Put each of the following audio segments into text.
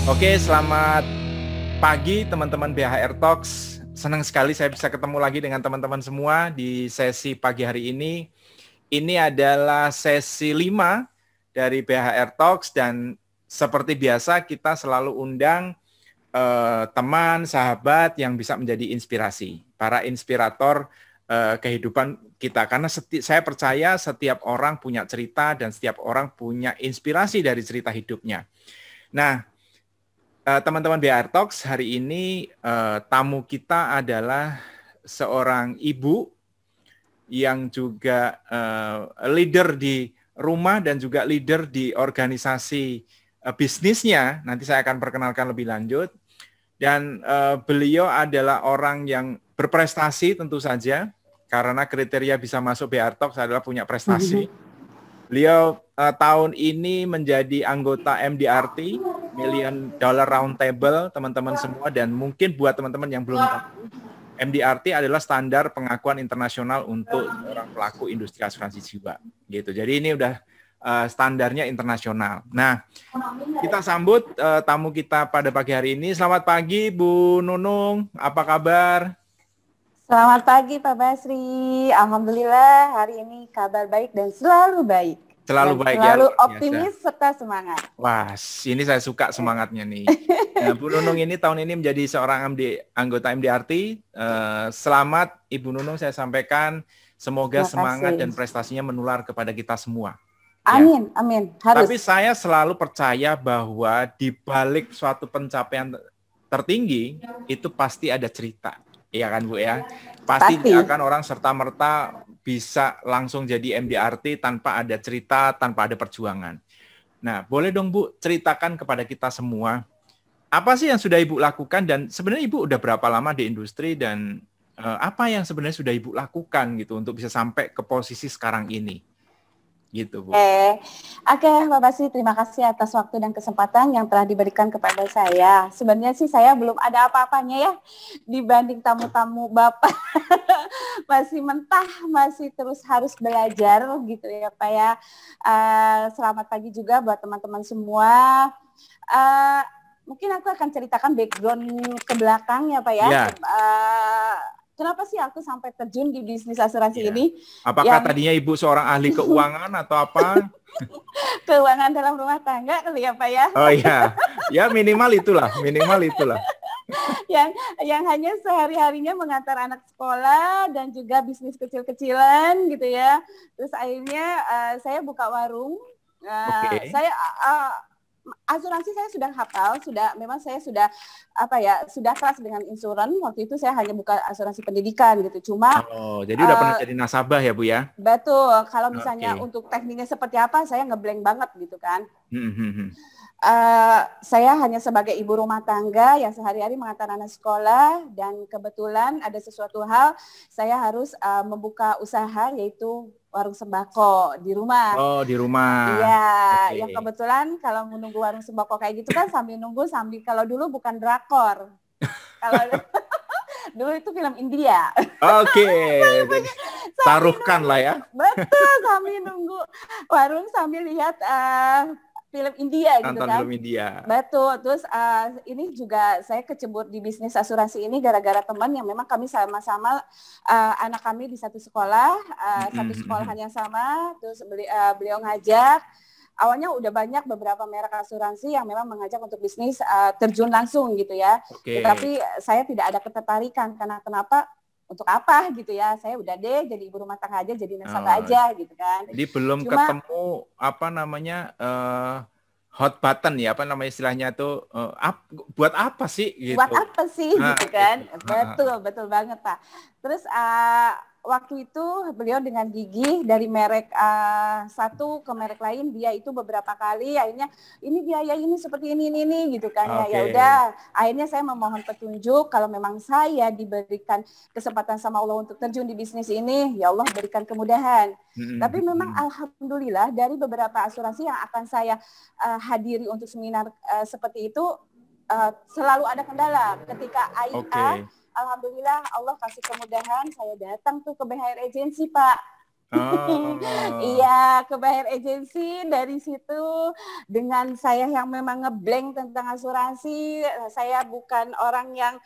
Oke, selamat pagi teman-teman BHR Talks. Senang sekali saya bisa ketemu lagi dengan teman-teman semua di sesi pagi hari ini. Ini adalah sesi 5 dari BHR Talks dan seperti biasa kita selalu undang teman, sahabat yang bisa menjadi inspirasi, para inspirator kehidupan kita. Karena saya percaya setiap orang punya cerita dan setiap orang punya inspirasi dari cerita hidupnya. Nah, teman-teman BHR Talks, hari ini tamu kita adalah seorang ibu yang juga leader di rumah dan juga leader di organisasi bisnisnya. Nanti saya akan perkenalkan lebih lanjut. Dan beliau adalah orang yang berprestasi tentu saja, karena kriteria bisa masuk BHR Talks adalah punya prestasi. Beliau tahun ini menjadi anggota MDRT, Million Dollar Roundtable, teman-teman semua, dan mungkin buat teman-teman yang belum tahu, MDRT adalah standar pengakuan internasional untuk orang pelaku industri asuransi jiwa. Gitu. Jadi ini udah standarnya internasional. Nah, kita sambut tamu kita pada pagi hari ini. Selamat pagi, Bu Nunung. Apa kabar? Selamat pagi Pak Basri. Alhamdulillah hari ini kabar baik dan selalu baik. Selalu dan baik selalu ya, optimis biasa. serta semangat. Wah, ini saya suka semangatnya nih. Nah, Bu Nunung ini tahun ini menjadi seorang anggota MDRT. Selamat Ibu Nunung, saya sampaikan. Semoga semangat dan prestasinya menular kepada kita semua. Amin, ya. Amin. Harus. Tapi saya selalu percaya bahwa di balik suatu pencapaian tertinggi itu pasti ada cerita. Iya kan Bu ya? Pasti tidak akan orang serta-merta bisa langsung jadi MDRT tanpa ada cerita, tanpa ada perjuangan. Nah, boleh dong Bu ceritakan kepada kita semua, apa sih yang sudah Ibu lakukan dan sebenarnya Ibu udah berapa lama di industri dan apa yang sebenarnya sudah Ibu lakukan gitu untuk bisa sampai ke posisi sekarang ini? Gitu, Bu. Oke, Pak Basri, terima kasih atas waktu dan kesempatan yang telah diberikan kepada saya. Sebenarnya sih saya belum ada apa-apanya ya dibanding tamu-tamu Bapak. Masih mentah, masih terus harus belajar gitu ya Pak ya. Selamat pagi juga buat teman-teman semua. Mungkin aku akan ceritakan background ke belakang ya Pak ya. Yeah. Kenapa sih aku sampai terjun di bisnis asuransi ini? Apakah tadinya Ibu seorang ahli keuangan atau apa? Keuangan dalam rumah tangga kali ya Pak ya? Oh iya, ya minimal itulah. yang hanya sehari-harinya mengantar anak sekolah dan juga bisnis kecil-kecilan gitu ya. Terus akhirnya saya buka warung. Saya asuransi saya sudah hafal, memang saya sudah kelas dengan insuran. Waktu itu saya hanya buka asuransi pendidikan gitu. Cuma jadi udah pernah jadi nasabah ya Bu ya? Betul. Kalau misalnya untuk tekniknya seperti apa, saya ngeblank banget gitu kan. Saya hanya sebagai ibu rumah tangga yang sehari-hari mengantar anak sekolah, dan kebetulan ada sesuatu hal saya harus membuka usaha, yaitu warung sembako di rumah. Oh, di rumah. Iya, yang kebetulan kalau menunggu warung sembako kayak gitu kan sambil nunggu kalau dulu bukan drakor. Kalau dulu itu film India. Taruhkan lah ya. Betul, sambil nunggu warung sambil lihat film India gitu kan. Film India. Betul. Terus ini juga saya kecebur di bisnis asuransi ini gara-gara teman yang memang kami sama-sama anak kami di satu sekolah, satu sekolahan yang sama. Terus beliau ngajak. Awalnya udah banyak beberapa merek asuransi yang memang mengajak untuk bisnis terjun langsung gitu ya. Tetapi saya tidak ada ketertarikan karena kenapa? Untuk apa gitu ya, saya udah deh jadi ibu rumah tangga aja, jadi nasabah aja gitu kan. Jadi belum ketemu apa namanya hot button ya, apa namanya istilahnya tuh, buat apa sih gitu. Buat apa sih gitu kan. Betul banget Pak. Terus waktu itu beliau dengan gigih dari merek satu ke merek lain, dia itu beberapa kali akhirnya ini biaya ini seperti ini gitu kan. Ya udah, akhirnya saya memohon petunjuk, kalau memang saya diberikan kesempatan sama Allah untuk terjun di bisnis ini, ya Allah berikan kemudahan. Tapi memang alhamdulillah dari beberapa asuransi yang akan saya hadiri untuk seminar seperti itu selalu ada kendala. Ketika AIA alhamdulillah Allah kasih kemudahan, saya datang tuh ke BHR Agency Pak. Oh. Iya, ke Bahir Agency. Dari situ dengan saya yang memang ngeblank tentang asuransi, saya bukan orang yang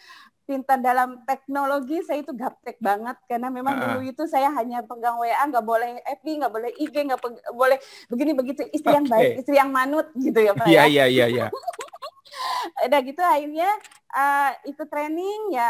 pintar dalam teknologi, saya itu gaptek banget karena memang dulu itu saya hanya pegang WA, nggak boleh FB, nggak boleh IG, nggak boleh begini begitu, istri yang baik, istri yang manut gitu ya Pak Iya, ya. iya, iya, iya. Udah gitu akhirnya ikut training ya,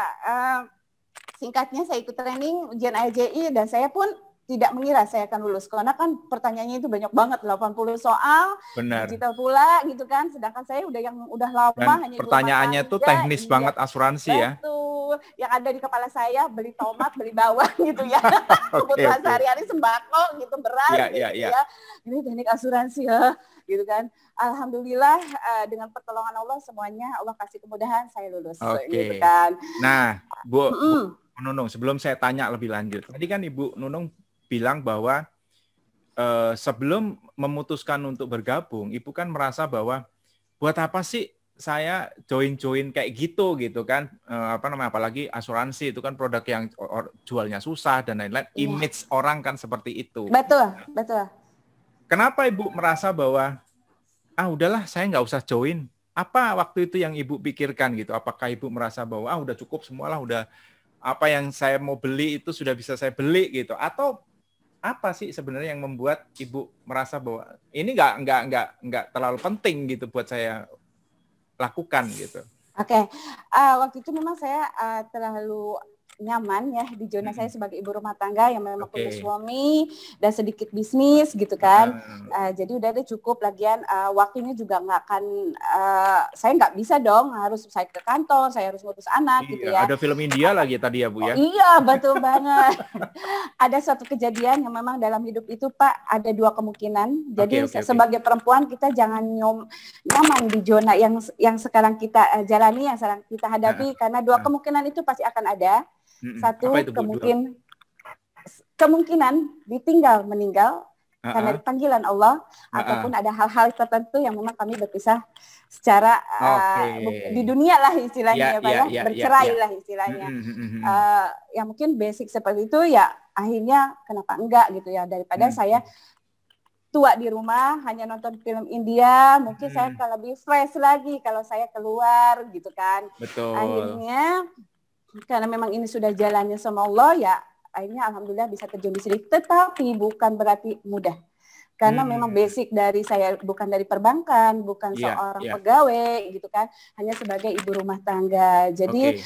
singkatnya saya ikut training ujian AJI dan saya pun tidak mengira saya akan lulus karena kan pertanyaannya itu banyak banget, 80 soal, Benar. digital pula gitu kan, sedangkan saya udah lama Dan hanya ibu rumah pertanyaannya tuh tangga. teknis banget asuransi ya. Betul, yang ada di kepala saya beli tomat, beli bawang gitu ya, Oke, kebutuhan oke. sehari-hari sembako gitu, beras Iya, iya, gitu iya. ya, ini teknik asuransi ya gitu kan. Alhamdulillah dengan pertolongan Allah semuanya Allah kasih kemudahan, saya lulus gitu Oke. kan. Nah, Bu Nunung, sebelum saya tanya lebih lanjut, tadi kan Ibu Nunung bilang bahwa sebelum memutuskan untuk bergabung, Ibu kan merasa bahwa buat apa sih saya join kayak gitu kan, apa namanya, apalagi asuransi itu kan produk yang jualnya susah dan lain-lain, Iya. image orang kan seperti itu. Betul, betul. Kenapa Ibu merasa bahwa udahlah saya nggak usah join? Apa waktu itu yang Ibu pikirkan gitu? Apakah Ibu merasa bahwa udah cukup semualah, udah apa yang saya mau beli itu sudah bisa saya beli gitu? Atau apa sih sebenarnya yang membuat Ibu merasa bahwa ini nggak terlalu penting gitu buat saya lakukan gitu? Oke, waktu itu memang saya terlalu nyaman ya di zona saya sebagai ibu rumah tangga yang memang punya suami dan sedikit bisnis gitu kan. Jadi udah deh cukup, lagian waktunya juga nggak akan, saya nggak bisa dong harus saya ke kantor, saya harus ngurus anak gitu ya. Ada film India lagi tadi ya Bu ya? Iya betul banget. Ada suatu kejadian yang memang dalam hidup itu Pak ada dua kemungkinan. Jadi sebagai perempuan kita jangan nyaman di zona yang sekarang kita jalani, yang sekarang kita hadapi, karena dua kemungkinan itu pasti akan ada. Satu, kemungkinan ditinggal meninggal karena panggilan Allah, ataupun ada hal-hal tertentu yang memang kami berpisah secara di dunia lah istilahnya ya Pak ya, bercerai lah istilahnya. Yang mungkin basic seperti itu ya, akhirnya kenapa enggak gitu ya, daripada saya tua di rumah hanya nonton film India, mungkin saya akan lebih fresh lagi kalau saya keluar gitu kan. Betul. Akhirnya karena memang ini sudah jalannya sama Allah ya, akhirnya alhamdulillah bisa terjun di sini. Tetapi bukan berarti mudah. Karena memang basic dari saya bukan dari perbankan, bukan seorang pegawai gitu kan, hanya sebagai ibu rumah tangga. Jadi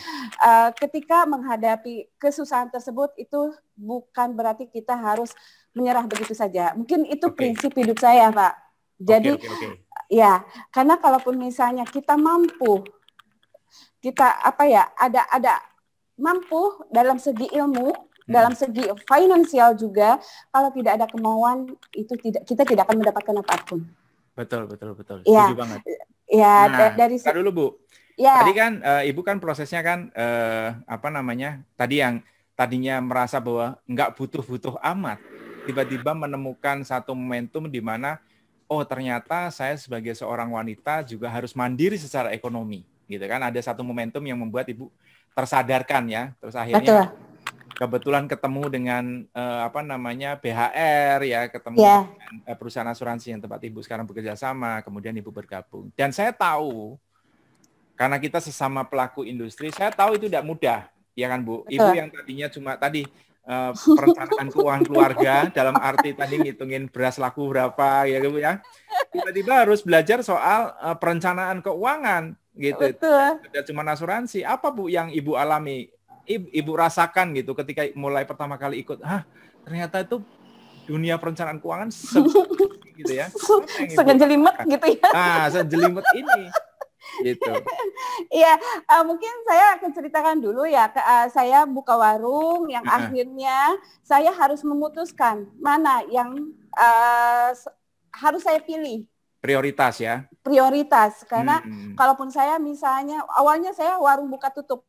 ketika menghadapi kesusahan tersebut itu bukan berarti kita harus menyerah begitu saja. Mungkin itu prinsip hidup saya, Pak. Jadi ya, karena kalaupun misalnya kita mampu, kita ada mampu dalam segi ilmu, dalam segi finansial juga, kalau tidak ada kemauan itu kita tidak akan mendapatkan apapun. Betul. Setuju banget. Ya, dari dulu Bu. Ya. Tadi kan Ibu kan prosesnya kan tadi yang tadinya merasa bahwa nggak butuh amat, tiba-tiba menemukan satu momentum di mana ternyata saya sebagai seorang wanita juga harus mandiri secara ekonomi, gitu kan? Ada satu momentum yang membuat Ibu tersadarkan ya, terus akhirnya kebetulan ketemu dengan BHR ya, ketemu dengan perusahaan asuransi yang tempat Ibu sekarang bekerja sama, kemudian Ibu bergabung. Dan saya tahu, karena kita sesama pelaku industri, saya tahu itu tidak mudah, ya kan Bu? Ibu yang tadinya cuma tadi perencanaan keuangan keluarga, dalam arti tadi ngitungin beras laku berapa ya Bu ya, tiba-tiba harus belajar soal perencanaan keuangan gitu. Tidak cuma asuransi. Apa Bu yang Ibu alami, Ibu rasakan gitu ketika mulai pertama kali ikut? Ternyata itu dunia perencanaan keuangan gitu ya. Sejelimet gitu ya. Sejelimet ini. Gitu. Iya, mungkin saya akan ceritakan dulu ya. Saya buka warung yang akhirnya saya harus memutuskan mana yang harus saya pilih. Prioritas ya? Prioritas, karena kalaupun saya misalnya awalnya saya warung buka tutup.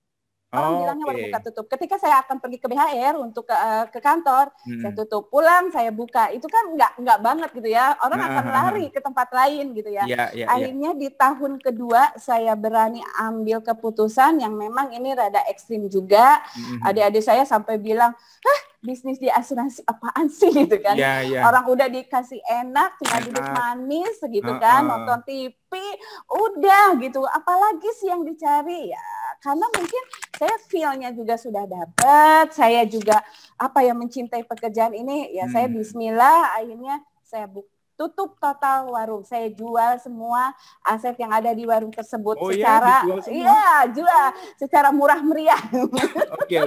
Orang bilangnya warung buka tutup. Ketika saya akan pergi ke BHR untuk ke kantor, saya tutup. Pulang saya buka. Itu kan nggak banget gitu ya. Orang akan lari ke tempat lain gitu ya. Akhirnya di tahun kedua saya berani ambil keputusan yang memang ini rada ekstrim juga. Adik-adik saya sampai bilang, bisnis di asuransi apaan sih gitu kan. Orang udah dikasih enak, tinggal duduk manis gitu kan, nonton TV, udah gitu. Apalagi sih yang dicari ya. Karena mungkin saya feel-nya juga sudah dapat, saya juga mencintai pekerjaan ini, ya saya bismillah akhirnya saya tutup total warung. Saya jual semua aset yang ada di warung tersebut jual secara murah meriah. Oke.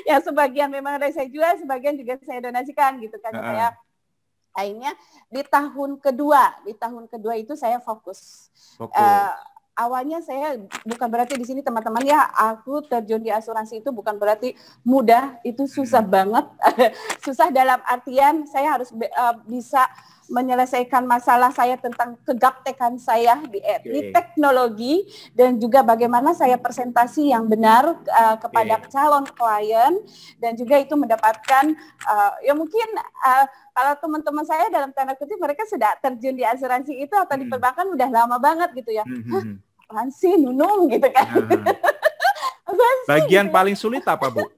Ya sebagian memang ada saya jual, sebagian juga saya donasikan gitu kan. Saya akhirnya di tahun kedua itu saya fokus. Awalnya saya bukan berarti di sini teman-teman ya, aku terjun di asuransi itu bukan berarti mudah, itu susah banget. Susah dalam artian saya harus bisa menyelesaikan masalah saya tentang kegaptekan saya di teknologi, dan juga bagaimana saya presentasi yang benar kepada calon klien, dan juga itu mendapatkan mungkin kalau teman-teman saya dalam tanda kutip mereka sudah terjun di asuransi itu atau di perbankan udah lama banget gitu ya. Apaan sih Nunung gitu kan. Bagian paling sulit apa, Bu?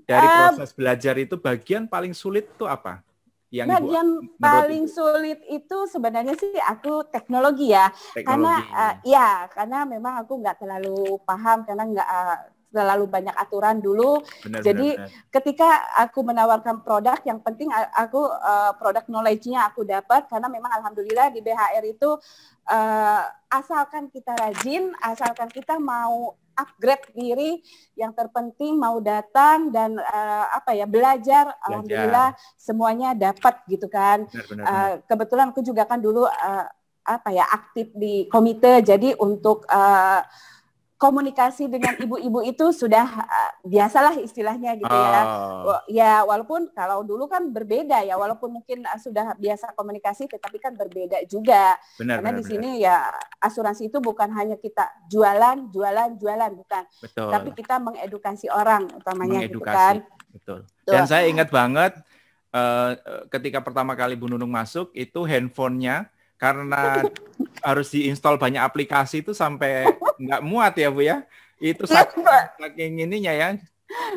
Dari proses belajar itu bagian paling sulit itu apa? Bagian paling sulit itu sebenarnya sih aku teknologi ya. Karena memang aku nggak terlalu paham, karena nggak terlalu banyak aturan dulu. Jadi ketika aku menawarkan produk, yang penting aku produk knowledge-nya aku dapat, karena memang alhamdulillah di BHR itu asalkan kita rajin, asalkan kita mau upgrade diri, yang terpenting mau datang dan belajar, alhamdulillah semuanya dapat gitu kan. Kebetulan aku juga kan dulu aktif di komite, jadi untuk komunikasi dengan ibu-ibu itu sudah biasalah istilahnya gitu ya. Ya walaupun kalau dulu kan berbeda ya, walaupun mungkin sudah biasa komunikasi, tetapi kan berbeda juga. Karena di sini ya asuransi itu bukan hanya kita jualan, bukan. Betul. Tapi kita mengedukasi orang utamanya gitu kan. Betul. Dan saya ingat banget ketika pertama kali Bu Nunung masuk itu handphonenya, karena harus diinstal banyak aplikasi itu sampai nggak muat ya Bu ya. Itu saking ininya ya,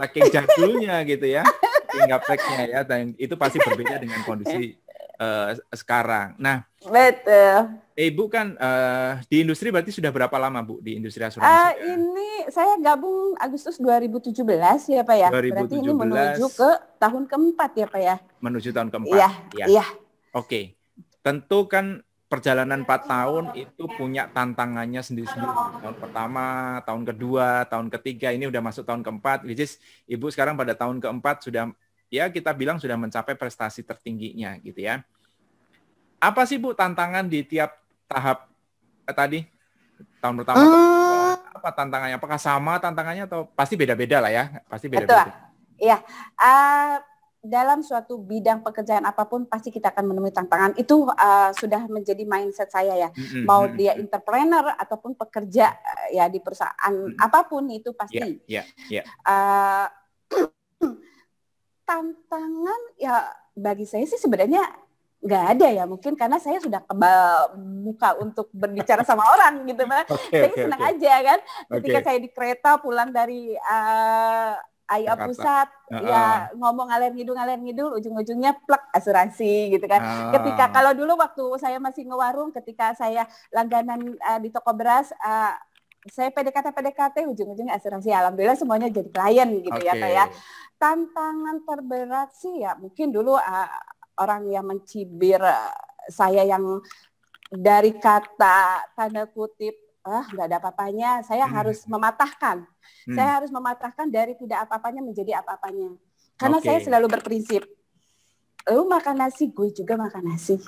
saking jadulnya gitu ya, tinggal packnya ya. Dan itu pasti berbeda dengan kondisi sekarang. Nah, betul. Ibu kan di industri berarti sudah berapa lama Bu di industri asuransi? Ini saya gabung Agustus 2017 ya Pak ya. 2017. Berarti ini menuju ke tahun keempat ya Pak ya. Menuju tahun keempat. Iya. Oke. Tentu kan perjalanan 4 tahun itu punya tantangannya sendiri-sendiri. Tahun pertama, tahun kedua, tahun ketiga, ini udah masuk tahun keempat. Which is Ibu sekarang pada tahun keempat sudah, ya kita bilang sudah mencapai prestasi tertingginya gitu ya. Apa sih Bu tantangan di tiap tahap tadi? Tahun pertama, apa tantangannya? Apakah sama tantangannya atau pasti beda-beda lah ya? Pasti beda-beda. Iya. Dalam suatu bidang pekerjaan apapun pasti kita akan menemui tantangan. Itu sudah menjadi mindset saya ya. Mau dia entrepreneur ataupun pekerja ya di perusahaan apapun itu pasti. Tantangan ya bagi saya sih sebenarnya nggak ada ya, mungkin karena saya sudah kebal muka untuk berbicara sama orang gitu. Saya senang aja kan. Ketika saya di kereta pulang dari Ayah Pusat, ya ngomong ngalir ngidul, ujung-ujungnya plek asuransi gitu kan. Ketika kalau dulu waktu saya masih ngewarung, ketika saya langganan di toko beras, saya PDKT, ujung-ujungnya asuransi. Alhamdulillah semuanya jadi klien gitu ya kayak. Tantangan terberat sih ya mungkin dulu orang yang mencibir saya yang dari kata tanda kutip nggak ada apa-apanya, saya harus mematahkan. Saya harus mematahkan dari tidak apa-apanya menjadi apa-apanya. Karena saya selalu berprinsip, lu makan nasi, gue juga makan nasi.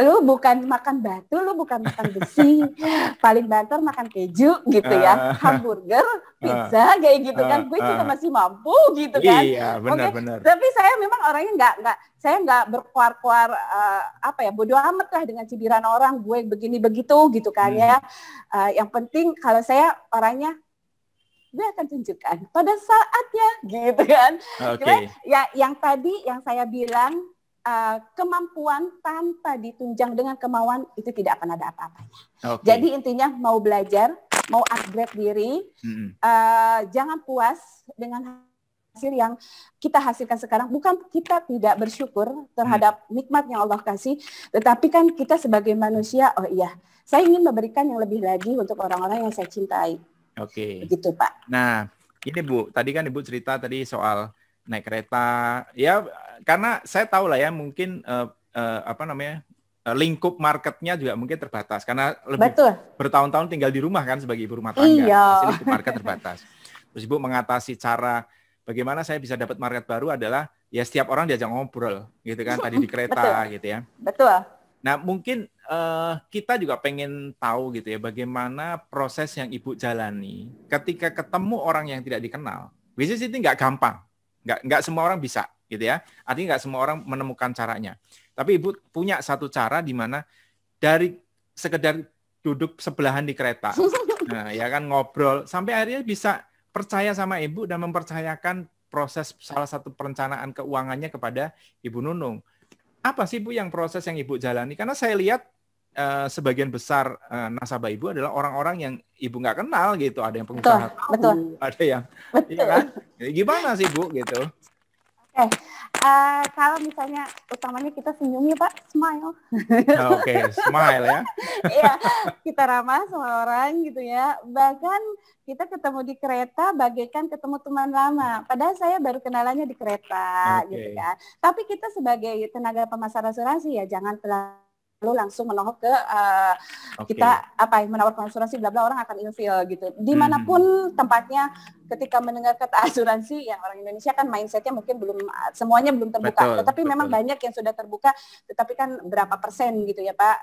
Lu bukan makan batu, lu bukan makan besi. Paling banter makan keju gitu ya. Hamburger, pizza kayak gitu kan. Gue juga masih mampu gitu kan. Iya, benar-benar. Tapi saya memang orangnya saya nggak berkuar-kuar bodo amat lah dengan cibiran orang, gue begini begitu gitu kan ya. Yang penting kalau saya orangnya dia akan tunjukkan pada saatnya, gitu kan. Oke. Ya, yang tadi yang saya bilang, kemampuan tanpa ditunjang dengan kemauan itu tidak akan ada apa-apanya. Okay. Jadi intinya mau belajar, mau upgrade diri, jangan puas dengan hasil yang kita hasilkan sekarang. Bukan kita tidak bersyukur terhadap nikmat yang Allah kasih, tetapi kan kita sebagai manusia, oh iya, saya ingin memberikan yang lebih lagi untuk orang-orang yang saya cintai. Oke. Begitu, Pak. Nah, ini Bu, tadi kan Ibu cerita tadi soal naik kereta, ya karena saya tahu lah ya mungkin lingkup marketnya juga mungkin terbatas karena lebih bertahun-tahun tinggal di rumah kan sebagai ibu rumah tangga, iya. Lingkup market terbatas. Terus Ibu mengatasi cara bagaimana saya bisa dapat market baru adalah ya setiap orang diajak ngobrol gitu kan tadi di kereta gitu ya. Betul. Nah mungkin kita juga pengen tahu gitu ya bagaimana proses yang Ibu jalani ketika ketemu orang yang tidak dikenal. Bisnis itu nggak gampang. Nggak semua orang bisa gitu ya. Artinya nggak semua orang menemukan caranya. Tapi Ibu punya satu cara di mana dari sekedar duduk sebelahan di kereta, nah, ya kan ngobrol sampai akhirnya bisa percaya sama Ibu dan mempercayakan proses salah satu perencanaan keuangannya kepada Ibu Nunung. Apa sih Bu yang proses yang Ibu jalani? Karena saya lihat sebagian besar nasabah Ibu adalah orang-orang yang Ibu nggak kenal gitu. Ada yang pengusaha tahu, ada yang, iya kan? Gimana sih Bu gitu? Kalau misalnya utamanya kita senyum ya Pak, smile. Oke, smile ya. Iya, kita ramah sama orang gitu ya. Bahkan kita ketemu di kereta bagaikan ketemu teman lama. Padahal saya baru kenalannya di kereta gitu kan. Tapi kita sebagai tenaga pemasar asuransi ya jangan lalu langsung menohok ke kita menawarkan asuransi bla bla, orang akan ilfil gitu. Dimanapun tempatnya ketika mendengar kata asuransi, yang orang Indonesia kan mindsetnya mungkin semuanya belum terbuka. Tetapi memang banyak yang sudah terbuka, tetapi kan berapa persen gitu ya Pak.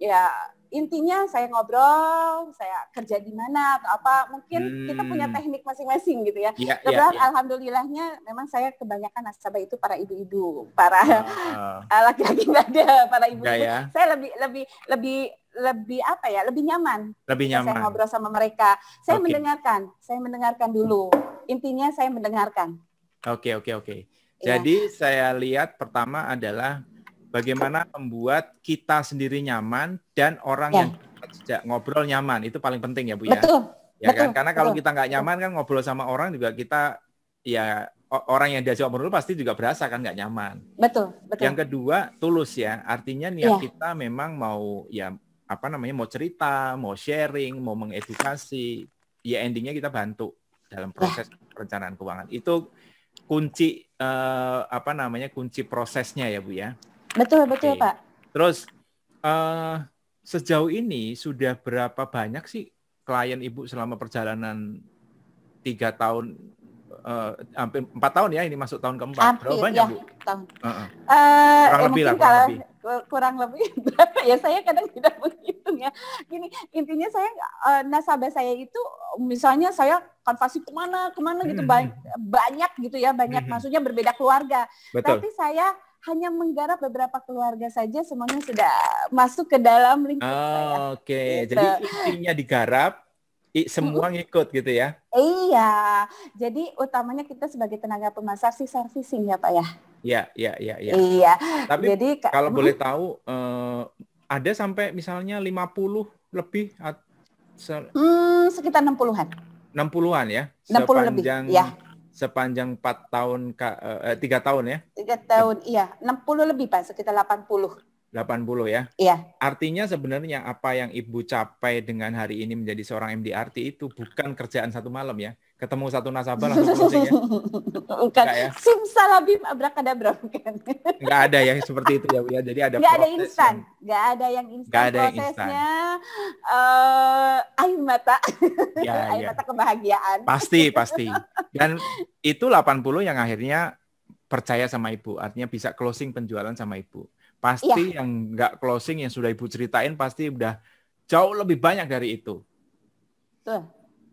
Ya intinya saya ngobrol, saya kerja di mana atau apa, mungkin kita punya teknik masing-masing gitu ya. Kebetulan alhamdulillahnya memang saya kebanyakan nasabah itu para ibu-ibu, para laki-laki nggak ada, para ibu-ibu. Ya. Saya lebih nyaman. Saya ngobrol sama mereka. Saya mendengarkan dulu. Intinya saya mendengarkan. Oke. Jadi saya lihat pertama adalah bagaimana membuat kita sendiri nyaman dan orang yang sejak ngobrol nyaman. Itu paling penting ya Bu ya. Betul. Kan? Karena kalau kita nggak nyaman kan ngobrol sama orang juga kita ya orang yang diajak ngobrol pasti juga berasa kan nggak nyaman. Betul. Yang kedua tulus ya. Artinya niat kita memang mau mau cerita, mau sharing, mau mengedukasi. Ya endingnya kita bantu dalam proses perencanaan keuangan. Itu kunci kunci prosesnya ya Bu ya. Betul Pak. Terus sejauh ini sudah berapa banyak sih klien Ibu selama perjalanan 3 tahun, hampir 4 tahun ya, ini masuk tahun keempat. Berapa banyak Bu? Tahun. Kurang lebih berapa ya, saya kadang tidak menghitung ya. Gini, intinya saya nasabah saya itu misalnya saya konversi kemana gitu banyak gitu ya, maksudnya berbeda keluarga. Betul. Tapi saya hanya menggarap beberapa keluarga saja, semuanya sudah masuk ke dalam lingkup saya. Oke, gitu. Jadi intinya digarap, semua ngikut gitu ya? Iya, jadi utamanya kita sebagai tenaga pemasar sih servicing ya Pak ya? Iya. Iya. Tapi jadi, kalau boleh tahu, ada sampai misalnya 50 lebih? Sekitar 60-an. 60-an ya? 60 lebih, ya. Sepanjang 4 tahun, 3 tahun ya? 3 tahun, iya. 60 lebih Pak, sekitar 80. 80 ya? Iya. Artinya sebenarnya apa yang Ibu capai dengan hari ini menjadi seorang MDRT itu bukan kerjaan satu malam ya? Ketemu satu nasabah langsung closing ya? Bukan. Ya? Simsalabim abrakadabra bukan. Nggak ada yang seperti itu ya Bu ya? Jadi ada nggak ada instan. Nggak ada yang instan prosesnya. Air mata. Air mata kebahagiaan. Pasti. Dan itu 80 yang akhirnya percaya sama Ibu. Artinya bisa closing penjualan sama Ibu. Pasti yang nggak closing yang sudah Ibu ceritain pasti udah jauh lebih banyak dari itu.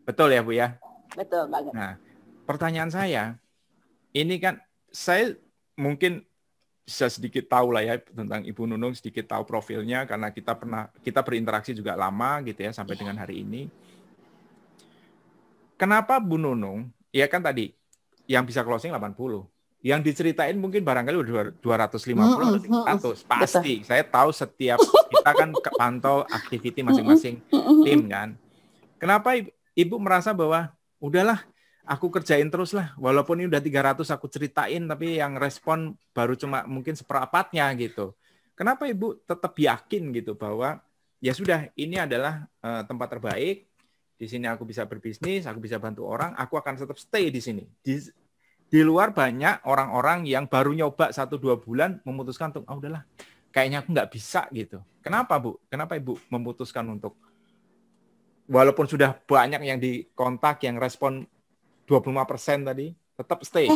Betul ya Bu ya? Betul banget. Nah, pertanyaan saya, ini kan saya mungkin bisa sedikit tahu lah ya tentang Ibu Nunung, sedikit tahu profilnya karena kita berinteraksi juga lama gitu ya sampai dengan hari ini. kenapa Bu Nunung, ya kan tadi yang bisa closing 80, yang diceritain mungkin barangkali udah 250 atau 300, pasti. Saya tahu setiap kita kan pantau aktiviti masing-masing tim kan. Kenapa Ibu merasa bahwa udahlah aku kerjain terus lah, walaupun ini udah 300 aku ceritain, tapi yang respon baru cuma mungkin seperempatnya gitu. Kenapa Ibu tetap yakin gitu bahwa ya sudah, ini adalah tempat terbaik, di sini aku bisa berbisnis, aku bisa bantu orang, aku akan tetap stay di sini. Di luar banyak orang-orang yang baru nyoba 1-2 bulan memutuskan untuk, udahlah, kayaknya aku nggak bisa gitu. Kenapa Bu? Kenapa Ibu memutuskan untuk, walaupun sudah banyak yang dikontak, yang respon 25% tadi, tetap stay?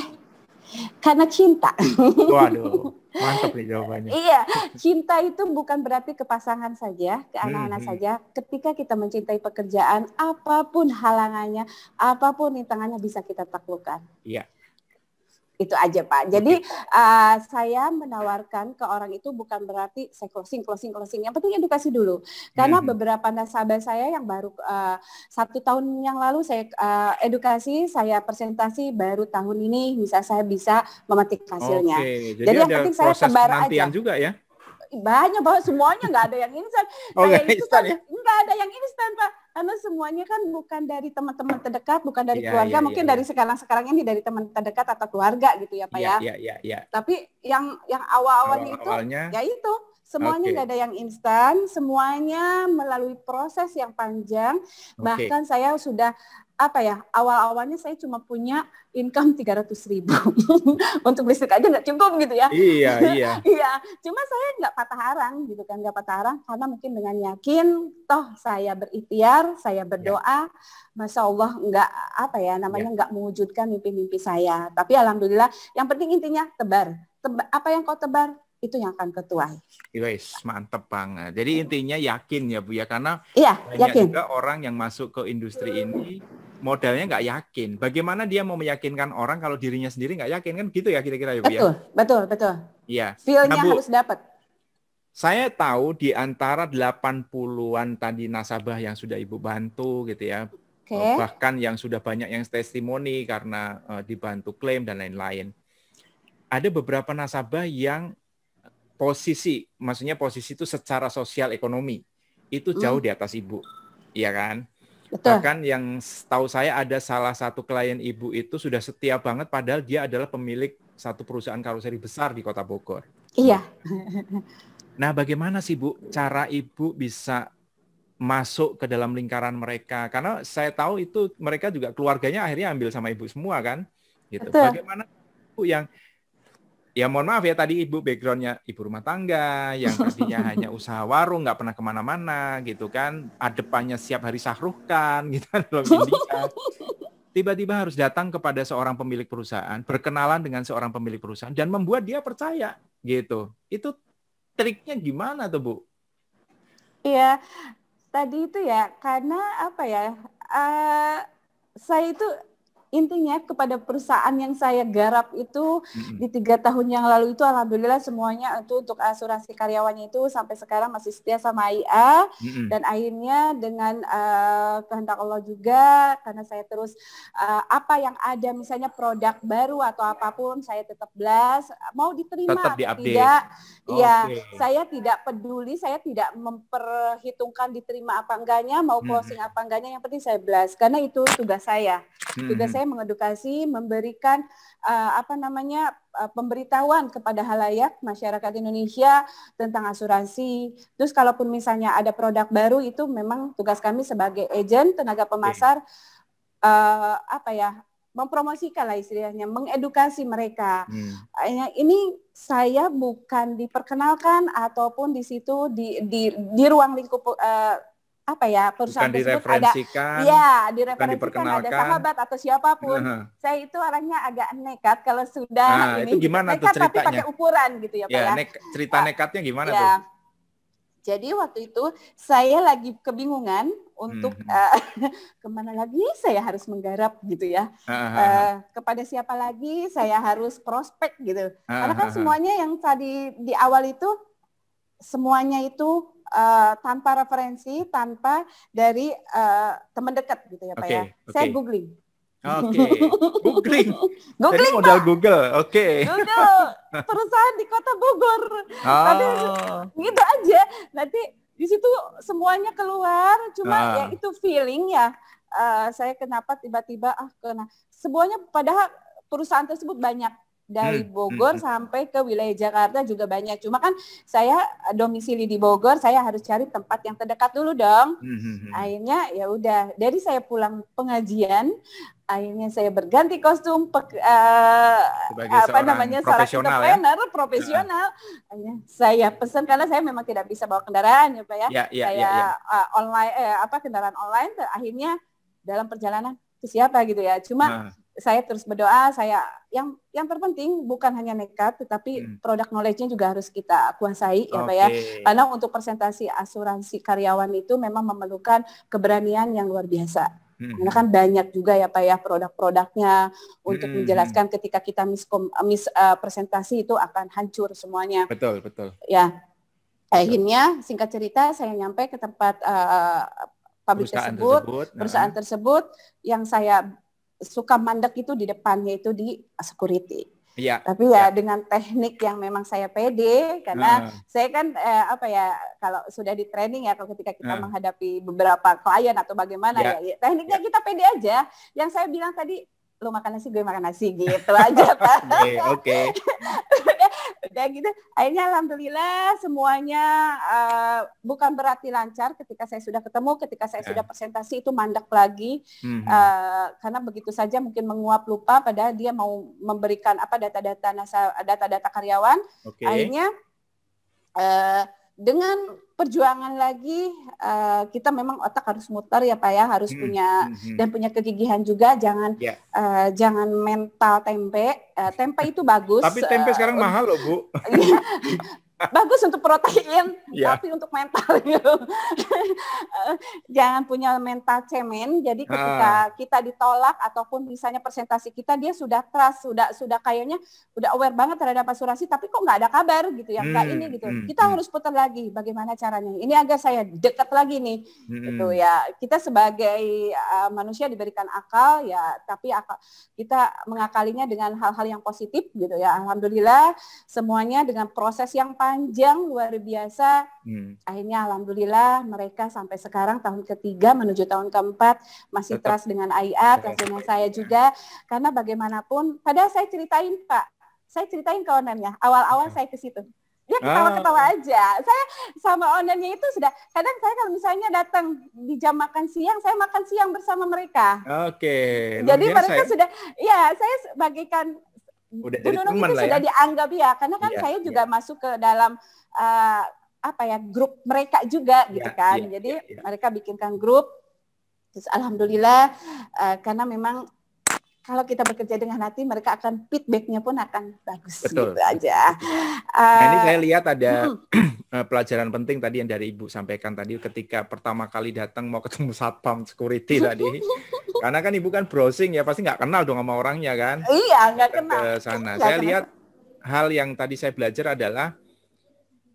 Karena cinta. Waduh, mantap nih jawabannya. Iya, cinta itu bukan berarti ke pasangan saja, ke anak-anak saja. Ketika kita mencintai pekerjaan, apapun halangannya, apapun rintangannya bisa kita taklukkan. Iya. Itu aja Pak. Jadi saya menawarkan ke orang itu bukan berarti saya closing. Yang penting edukasi dulu. Karena beberapa nasabah saya yang baru 1 tahun yang lalu saya edukasi, saya presentasi, baru tahun ini saya bisa memetik hasilnya. Jadi yang penting saya tebar aja. Juga ya? Banyak Pak, semuanya nggak ada yang instan. Nggak ada yang instan Pak. Karena semuanya kan bukan dari teman-teman terdekat, bukan dari keluarga, mungkin dari sekarang ini dari teman terdekat atau keluarga gitu ya Pak ya. Tapi yang awal-awalnya itu ya itu semuanya nggak ada yang instan, semuanya melalui proses yang panjang. Bahkan saya sudah awal-awalnya saya cuma punya income 300.000 untuk listrik aja nggak cukup gitu ya. Iya. Cuma saya nggak patah arang gitu kan, karena mungkin dengan yakin toh saya berikhtiar, saya berdoa, Masya Allah nggak mewujudkan mimpi-mimpi saya. Tapi alhamdulillah, yang penting intinya tebar. Apa yang kau tebar itu yang akan ketuai. Guys, mantep banget. Jadi intinya yakin ya Bu ya, karena yakin juga orang yang masuk ke industri ini modalnya nggak yakin. Bagaimana dia mau meyakinkan orang kalau dirinya sendiri nggak yakin, kan gitu ya kira-kira ya Bu ya? Betul. Iya. Feel-nya harus dapat. Saya tahu di antara 80-an tadi nasabah yang sudah Ibu bantu gitu ya. Bahkan yang sudah banyak yang testimoni karena dibantu klaim dan lain-lain. Ada beberapa nasabah yang posisi itu secara sosial ekonomi itu jauh di atas Ibu, iya kan? Betul. Bahkan yang tahu saya ada salah satu klien Ibu itu sudah setia banget, padahal dia adalah pemilik satu perusahaan karoseri besar di Kota Bogor. Iya. Nah, bagaimana sih Bu cara Ibu bisa masuk ke dalam lingkaran mereka? Karena saya tahu itu mereka juga keluarganya akhirnya ambil sama Ibu semua kan? Gitu. Betul. Bagaimana Bu yang ya mohon maaf ya, tadi Ibu background-nya ibu rumah tangga, yang tadinya hanya usaha warung, nggak pernah kemana-mana gitu kan, adepannya siap hari sahrukan gitu kan dalam India. Tiba-tiba harus datang kepada seorang pemilik perusahaan, berkenalan dengan seorang pemilik perusahaan, dan membuat dia percaya gitu. Itu triknya gimana tuh Bu? Iya, tadi itu ya, karena saya itu intinya kepada perusahaan yang saya garap itu di 3 tahun yang lalu itu alhamdulillah semuanya itu untuk asuransi karyawannya itu sampai sekarang masih setia sama IA. Dan akhirnya dengan kehendak Allah juga, karena saya terus apa yang ada misalnya produk baru atau apapun saya tetap blast, mau diterima atau tidak. Saya tidak peduli, saya tidak memperhitungkan diterima apa enggaknya, mau closing apa enggaknya, yang penting saya blast karena itu tugas saya. Tugas saya mengedukasi, memberikan pemberitahuan kepada halayak masyarakat Indonesia tentang asuransi. Terus kalaupun misalnya ada produk baru, itu memang tugas kami sebagai agent, tenaga pemasar, mempromosikan lah istilahnya, mengedukasi mereka. Ini saya bukan diperkenalkan ataupun di situ di ruang lingkup perusahaan tersebut ada direferensikan ada sahabat atau siapapun. Saya itu orangnya agak nekat kalau sudah itu gimana nekat, tuh ceritanya? tapi pakai ukuran gitu ya Pak ya. Cerita nekatnya gimana tuh? Jadi waktu itu saya lagi kebingungan untuk kemana lagi saya harus menggarap gitu ya. Kepada siapa lagi saya harus prospek gitu. Karena kan semuanya yang tadi di awal itu semuanya itu tanpa referensi, tanpa dari teman dekat gitu ya Pak ya. Saya googling. Googling. Jadi Googling modal Pak. Google. Google perusahaan di Kota Bogor. Tapi gitu aja. Nanti di situ semuanya keluar. Cuma ya itu feeling ya. Saya kenapa tiba-tiba kena. Semuanya padahal perusahaan tersebut banyak. Dari Bogor sampai ke wilayah Jakarta juga banyak. Cuma kan saya domisili di Bogor, saya harus cari tempat yang terdekat dulu dong. Akhirnya ya udah, dari saya pulang pengajian, akhirnya saya berganti kostum seorang entrepreneur profesional. Akhirnya saya pesan karena saya memang tidak bisa bawa kendaraan ya Pak ya. Online kendaraan online. Akhirnya dalam perjalanan ke siapa gitu ya. Cuma saya terus berdoa, yang terpenting bukan hanya nekat, tetapi produk knowledge-nya juga harus kita kuasai ya Pak ya. Karena untuk presentasi asuransi karyawan itu memang memerlukan keberanian yang luar biasa. Karena kan banyak juga ya Pak ya produk-produknya untuk menjelaskan ketika kita presentasi itu akan hancur semuanya. Betul. Ya, akhirnya singkat cerita saya nyampe ke tempat pabrik perusahaan tersebut yang saya suka mandek itu di depannya itu di security. Tapi dengan teknik yang memang saya pede karena saya kan kalau sudah di training ya kalau ketika kita menghadapi beberapa klien atau bagaimana tekniknya kita pede aja. Yang saya bilang tadi lu makan nasi gue makan nasi gitu aja Pak. Oke. Udah gitu. Akhirnya alhamdulillah semuanya bukan berarti lancar ketika saya sudah ketemu, ketika saya sudah presentasi itu mandek lagi. Karena begitu saja mungkin menguap lupa padahal dia mau memberikan data-data karyawan. Akhirnya dengan perjuangan lagi kita memang otak harus muter ya Pak ya, harus punya dan punya kegigihan juga, jangan mental tempe. Tempe itu bagus. Tapi tempe sekarang mahal loh Bu. Bagus untuk protein, tapi untuk mental jangan punya mental cemen. Jadi ketika kita ditolak ataupun misalnya presentasi kita dia sudah trust, sudah kayaknya udah aware banget terhadap asuransi, tapi kok nggak ada kabar gitu ya, nggak ini gitu. Kita harus putar lagi bagaimana caranya. Ini agar saya dekat lagi nih, gitu ya. Kita sebagai manusia diberikan akal ya, tapi kita mengakalinya dengan hal-hal yang positif gitu ya. Alhamdulillah semuanya dengan proses yang panjang luar biasa. Akhirnya alhamdulillah mereka sampai sekarang tahun ketiga menuju tahun keempat masih trust dengan AIA, trust dengan saya juga. Karena bagaimanapun, padahal saya ceritain ke ownernya, awal-awal saya ke situ. Dia ketawa-ketawa aja. Saya sama ownernya itu sudah, kadang saya kalau misalnya datang di jam makan siang, saya makan siang bersama mereka. Jadi mereka sudah, saya bagaikan Bu Nunung itu sudah dianggap karena kan saya juga masuk ke dalam grup mereka juga gitu kan. Jadi mereka bikinkan grup. Terus alhamdulillah karena memang kalau kita bekerja dengan hati, mereka akan feedback-nya pun akan bagus. Gitu aja. Ini saya lihat ada pelajaran penting tadi yang dari Ibu sampaikan tadi ketika pertama kali datang mau ketemu satpam security tadi. Karena kan Ibu kan browsing ya, pasti nggak kenal dong sama orangnya kan. Iya, nggak kenal. Ke sana. Saya lihat hal yang tadi saya belajar adalah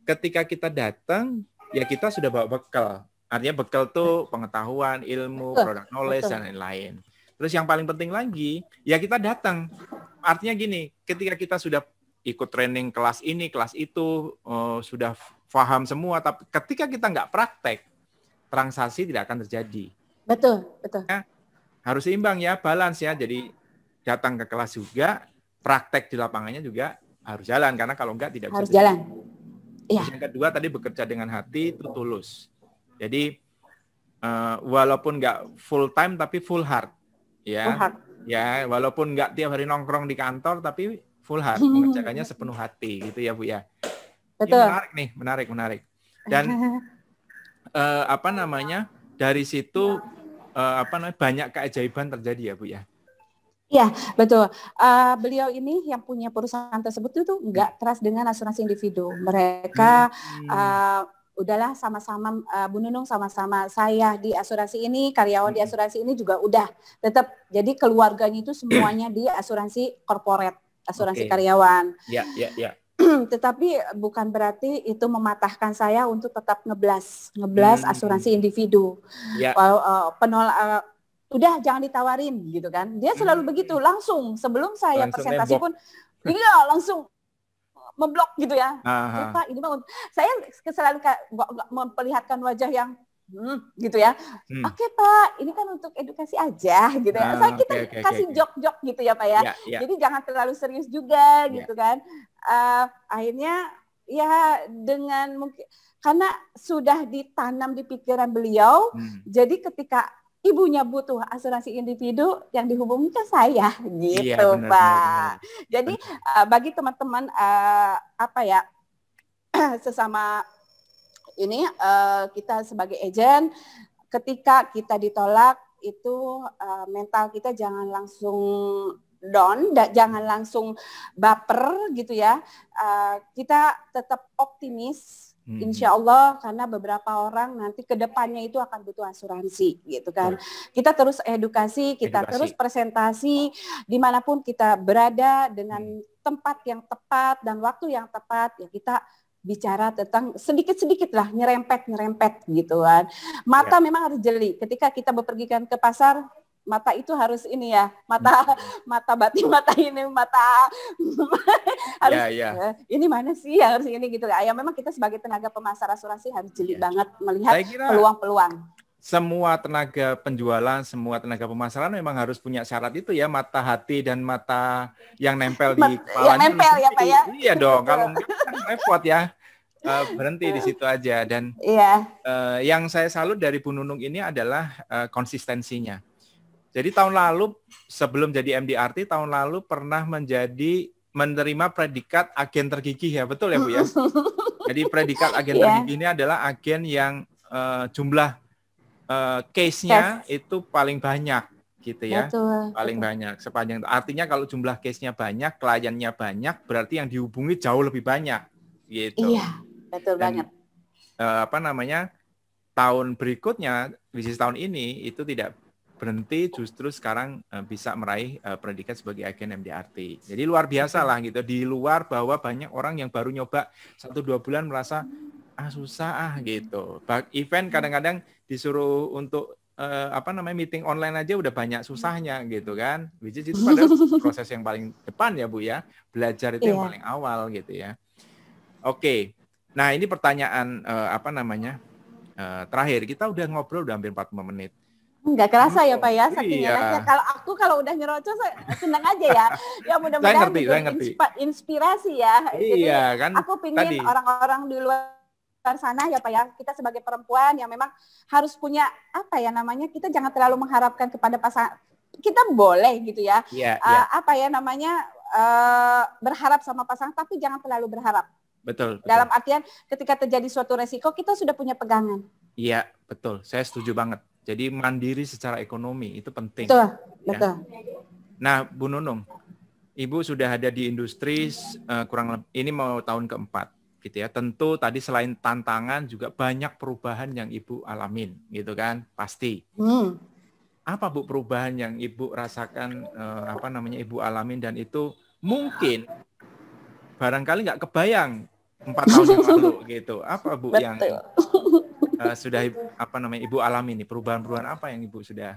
ketika kita datang, ya kita sudah bawa bekal. Artinya bekal tuh pengetahuan, ilmu, produk knowledge, dan lain-lain. Terus yang paling penting lagi, ya kita datang. Artinya gini, ketika kita sudah ikut training kelas ini, kelas itu, sudah paham semua, tapi ketika kita nggak praktek, transaksi tidak akan terjadi. Betul. Ya, harus seimbang ya, balance ya. Jadi datang ke kelas juga, praktek di lapangannya juga harus jalan, karena kalau enggak tidak bisa. Harus jalan. Iya. Yang kedua tadi bekerja dengan hati itu tulus. Jadi walaupun nggak full time tapi full heart, ya. Full heart. Ya, walaupun nggak tiap hari nongkrong di kantor tapi full heart, mengerjakannya sepenuh hati, gitu ya Bu ya. Betul. Ini menarik nih, menarik. Dan dari situ banyak keajaiban terjadi ya Bu ya. Iya, betul. Beliau ini yang punya perusahaan tersebut itu nggak trust dengan asuransi individu. Mereka udahlah sama-sama Bu Nunung sama-sama saya di asuransi ini, karyawan di asuransi ini juga udah tetap. Jadi keluarganya itu semuanya di asuransi corporate, asuransi karyawan. Iya. tetapi bukan berarti itu mematahkan saya untuk tetap ngeblas asuransi individu. Ya. Udah jangan ditawarin gitu kan. Dia selalu begitu, langsung sebelum saya presentasi pun, iya langsung memblok gitu ya. Pak, ini bang, saya selalu memperlihatkan wajah yang gitu ya. Oke Pak, ini kan untuk edukasi aja gitu ya. Kita kasih jok-jok gitu ya Pak ya. Jadi jangan terlalu serius juga gitu kan. Akhirnya ya dengan mungkin karena sudah ditanam di pikiran beliau, jadi ketika ibunya butuh asuransi individu yang dihubungi ke saya gitu benar, Pak. Benar. Jadi bagi teman-teman sesama ini kita sebagai agent, ketika kita ditolak itu mental kita jangan langsung down, jangan langsung baper gitu ya. Kita tetap optimis. Insya Allah, karena beberapa orang nanti ke depannya itu akan butuh asuransi gitu kan. Kita terus edukasi, kita terus presentasi dimanapun kita berada dengan tempat yang tepat dan waktu yang tepat, ya kita bicara tentang sedikit-sedikit lah, nyerempet gitu kan. Mata memang harus jeli. Ketika kita bepergian ke pasar, mata itu harus ini ya, mata batin, mata harus ini mana sih harus ini gitu ya. Memang kita sebagai tenaga pemasar asuransi harus jeli banget melihat peluang-peluang. Semua tenaga penjualan, semua tenaga pemasaran memang harus punya syarat itu ya, mata hati dan mata yang nempel di kepalanya. Yang nempel ya Pak ya. Iya dong, kalau enggak kan repot ya. Berhenti di situ aja. Dan yang saya salut dari Bu Nunung ini adalah konsistensinya. Jadi tahun lalu sebelum jadi MDRT, tahun lalu pernah menerima predikat agen tergigih ya, betul ya Bu ya? Jadi predikat agen tergigih ini adalah agen yang jumlah case-nya itu paling banyak gitu ya. Paling banyak sepanjang. Artinya kalau jumlah case-nya banyak, kliennya banyak, berarti yang dihubungi jauh lebih banyak gitu. Iya, betul banget. Tahun berikutnya, bisnis tahun ini itu tidak berhenti, justru sekarang bisa meraih predikat sebagai agen MDRT. Jadi luar biasa lah gitu. Di luar bahwa banyak orang yang baru nyoba 1-2 bulan merasa susah gitu. Event kadang-kadang disuruh untuk meeting online aja udah banyak susahnya gitu kan. Which is itu pada proses yang paling depan ya Bu ya. Belajar itu yang paling awal gitu ya. Oke. Nah, ini pertanyaan terakhir. Kita udah ngobrol udah hampir 40 menit. Nggak kerasa ya Pak ya, saking enaknya. Kalau udah nyerocos senang aja ya. Ya mudah-mudahan inspirasi ya. Iya, jadi kan, aku pingin orang-orang di luar sana ya Pak ya, kita sebagai perempuan yang memang harus punya kita jangan terlalu mengharapkan kepada pasangan. Kita boleh gitu ya. Berharap sama pasangan, tapi jangan terlalu berharap. Betul. Dalam artian ketika terjadi suatu resiko, kita sudah punya pegangan. Iya, betul. Saya setuju banget. Jadi mandiri secara ekonomi itu penting. Betul. Nah, Bu Nunung, Ibu sudah ada di industri kurang lebih ini mau tahun keempat, gitu ya. Tentu tadi selain tantangan juga banyak perubahan yang Ibu alamin, gitu kan? Pasti. Apa Bu perubahan yang Ibu rasakan, Ibu alamin dan itu mungkin barangkali nggak kebayang 4 tahun yang lalu, gitu. Apa Bu yang sudah Ibu alami nih, perubahan-perubahan apa yang Ibu sudah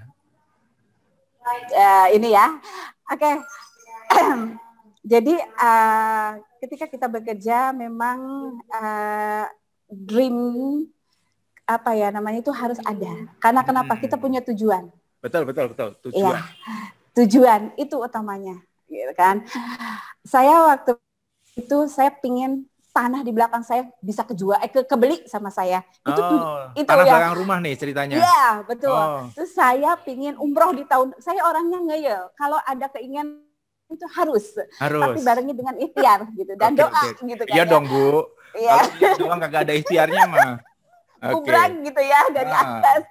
ini ya. Oke. Jadi ketika kita bekerja memang dream itu harus ada. Karena kenapa? Kita punya tujuan. Betul tujuan. Ya, tujuan itu utamanya, gitu kan. Saya waktu itu saya pingin tanah di belakang saya bisa kebeli sama saya. Itu tanah belakang rumah nih ceritanya. Iya, betul. Terus saya pingin umroh di tahun, saya orangnya ngeyel. Kalau ada keinginan itu harus. Tapi barengi dengan ikhtiar gitu dan doa gitu kan. Iya dong, Bu. Iya. Kalau doang kagak ada ikhtiarnya mah. Bubrang gitu ya dari atas.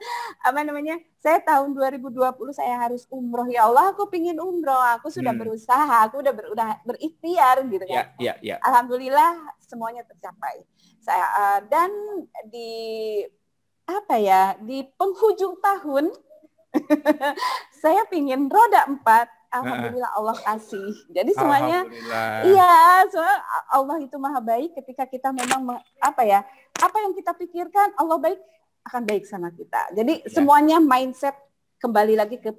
Saya tahun 2020 saya harus umroh. Ya Allah, aku pingin umroh. Aku sudah berusaha, aku udah berikhtiar gitu kan. Ya. Alhamdulillah semuanya tercapai. Saya dan di penghujung tahun saya pingin roda 4 Alhamdulillah Allah kasih. Jadi semuanya, Alhamdulillah. iya, soalnya Allah itu maha baik ketika kita memang apa yang kita pikirkan Allah baik akan baik sama kita. Jadi semuanya mindset kembali lagi ke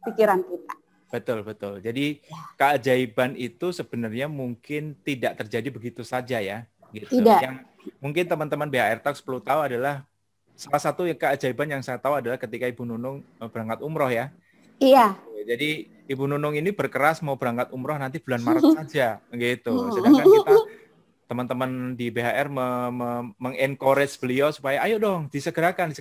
pikiran kita. Betul, betul. Jadi keajaiban itu sebenarnya mungkin tidak terjadi begitu saja ya. Gitu. Tidak. Yang mungkin teman-teman BHR Talks perlu tahu adalah salah satu keajaiban yang saya tahu adalah ketika Ibu Nunung berangkat umroh ya. Iya. Jadi Ibu Nunung ini berkeras mau berangkat umroh nanti bulan Maret saja, gitu. Sedangkan kita teman-teman di BHR mengencourage beliau supaya ayo dong disegerakan.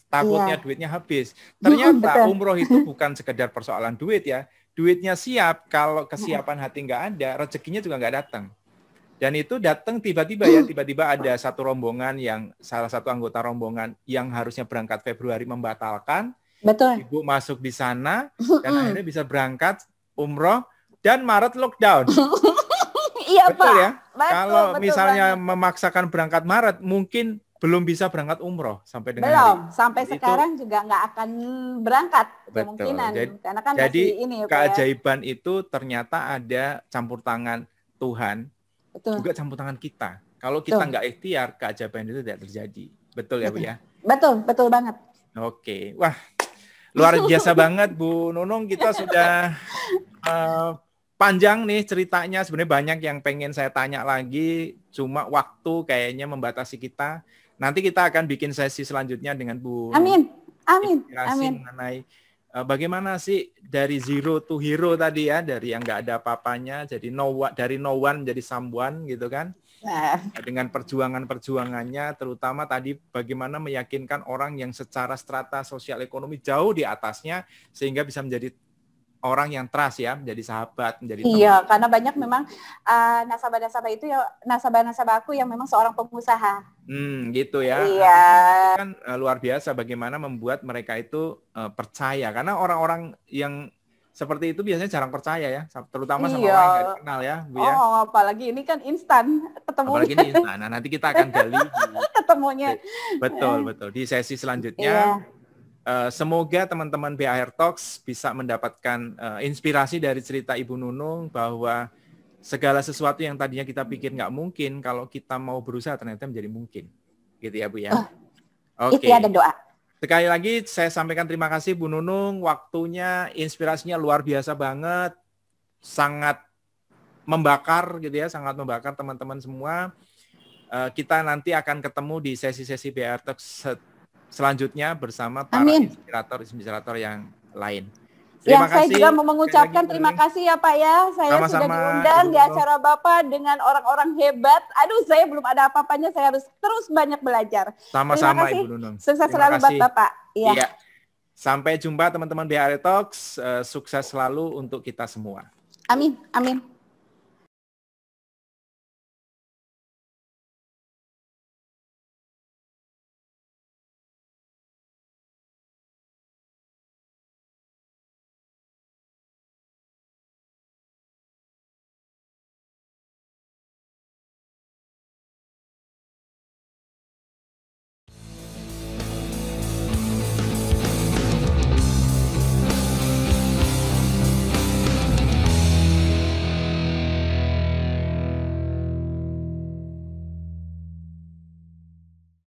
Takutnya duitnya habis. Ternyata umroh itu bukan sekedar persoalan duit ya. Duitnya siap, kalau kesiapan hati nggak ada, rezekinya juga nggak datang. Dan itu datang tiba-tiba ya, tiba-tiba ada satu rombongan yang salah satu anggota rombongan yang harusnya berangkat Februari membatalkan. Betul. Ibu masuk di sana dan akhirnya bisa berangkat umroh dan Maret lockdown. Iya betul Pak. Ya. Kalau betul misalnya banget. memaksakan berangkat Maret, mungkin belum bisa berangkat umroh sampai dengan belum hari. sampai Itu, sekarang juga nggak akan berangkat betul. kemungkinan. Karena kan jadi masih ini ya, keajaiban itu ternyata ada campur tangan Tuhan, betul. juga campur tangan kita. Kalau kita nggak ikhtiar, keajaiban itu tidak terjadi. Betul ya Bu ya? Betul banget. Oke, wah luar biasa banget Bu Nunung, kita sudah panjang nih ceritanya, sebenarnya banyak yang pengen saya tanya lagi, cuma waktu kayaknya membatasi kita. Nanti kita akan bikin sesi selanjutnya dengan Bu Amin. mengenai bagaimana sih dari zero to hero tadi ya, dari yang nggak ada apa-apanya, jadi dari no one jadi someone gitu kan. Dengan perjuangannya, terutama tadi bagaimana meyakinkan orang yang secara strata sosial ekonomi jauh di atasnya, sehingga bisa menjadi orang yang trust ya, menjadi sahabat, menjadi teman. Iya, karena banyak memang nasabah-nasabah itu ya, nasabah-nasabah aku yang memang seorang pengusaha. Gitu ya. Iya. Kan luar biasa bagaimana membuat mereka itu percaya, karena orang-orang yang seperti itu biasanya jarang percaya ya, terutama sama orang yang nggak kenal ya, Bu ya. Oh, apalagi ini kan instan ketemunya. Apalagi ini instan. Nah, nanti kita akan gali ketemunya. Betul. Di sesi selanjutnya. Iya. Semoga teman-teman BHR Talks bisa mendapatkan inspirasi dari cerita Ibu Nunung bahwa segala sesuatu yang tadinya kita pikir nggak mungkin, kalau kita mau berusaha ternyata menjadi mungkin. Gitu ya Bu ya. Oke. Itu ada doa. Sekali lagi saya sampaikan terima kasih Bu Nunung, waktunya, inspirasinya luar biasa banget, sangat membakar gitu ya, sangat membakar teman-teman semua. Kita nanti akan ketemu di sesi-sesi BHR Talks selanjutnya bersama para inspirator yang lain. Terima kasih. Saya juga mau mengucapkan terima kasih ya Pak ya. Saya sudah diundang di acara Bapak dengan orang-orang hebat. Aduh, saya belum ada apa-apanya, saya harus terus banyak belajar. Sama-sama Ibu Nunung. Sukses selalu buat Bapak. Iya. Sampai jumpa teman-teman BHR Talks. Sukses selalu untuk kita semua. Amin.